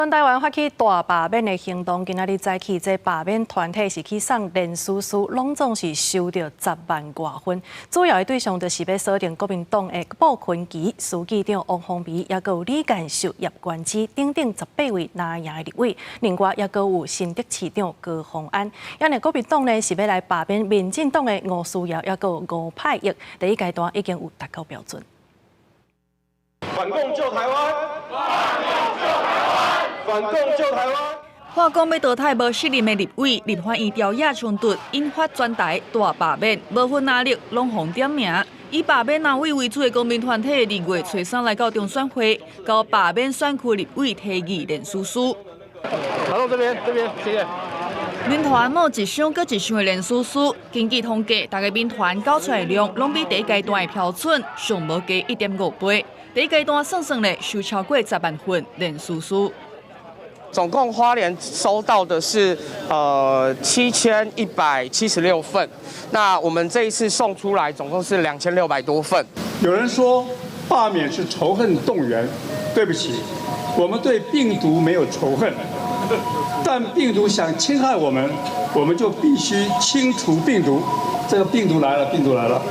全台湾发起大罢免的行动，今仔日早起，这罢免团体是去送连书书，拢总是收到10万多分。主要的对象就是要锁定国民党的鲍群基、书记长王宏维，也有李干秀、叶冠之等等18位拿赢的立委。另外，也有新竹市长高虹安。因为国民党呢是要来罢免民进党的吴思瑶，也有吴派益。第一阶段已经有达到标准。反共救台湾！反共救台湾！话讲要淘汰无适任的立委，立法院调野冲突，引发全台大罢免，无分哪力，拢红点名。以罢免哪位为主的公民团体2月初3来到中选会，到罢免选区立委提议连书书。拿到这边，谢谢。民团某一箱搁一箱的连书书，经济统计，大家民团交出来量，拢比第一阶段的标准上无加1.5倍。第一阶段算咧，收超过10万份连书书。总共花莲收到的是7176份，那我们这一次送出来总共是2600多份。有人说罢免是仇恨动员，对不起，我们对病毒没有仇恨，但病毒想侵害我们，我们就必须清除病毒。这个病毒来了，病毒来了。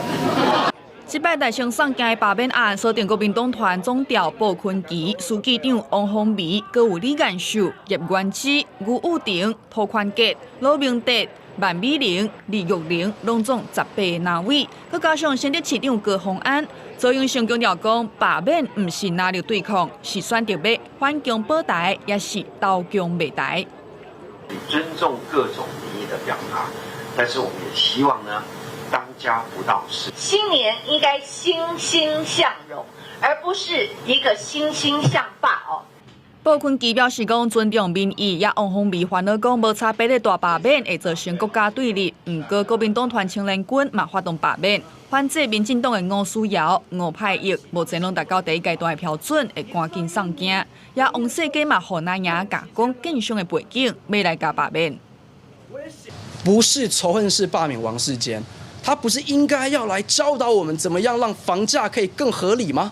这摆大胜送件的罢免案，锁定国民党团总调鲍群基、书记长王宏维，阁有李干秀、叶元之、吴武庭、涂宽杰、罗明德、万美玲、李玉玲，拢总18拿位，佮加上新竹市长高虹安，昨用上强调讲，罢免唔是哪力对抗，是选择要反共保台，也是投共卖台。尊重各种民意的表达，但是我们也希望呢。当家不到事。新年应该欣欣向荣，而不是一个欣欣向霸哦。鲍群基表示讲尊重民意，也王宏维烦恼讲无差别的大罢免会造成国家对立。不过国民党团青年军嘛发动罢免，反制民进党的吴思瑶、吴派益，目前拢达到第一阶段的标准，会赶紧送件。也王世坚嘛互那赢甲讲更凶的背景，要来甲罢免。不是仇恨式罢免王世坚。他不是应该要来教导我们怎么样让房价可以更合理吗？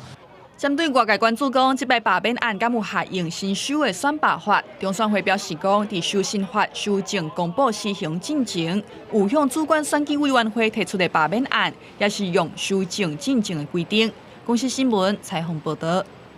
针对外界关注讲，这摆罢免案敢有合用新修的选罢法，中选会表示讲，伫修宪法修正公布施行进程，有向主管选举委员会提出的罢免案，也是用修正进程的规定。公司新闻采访报道。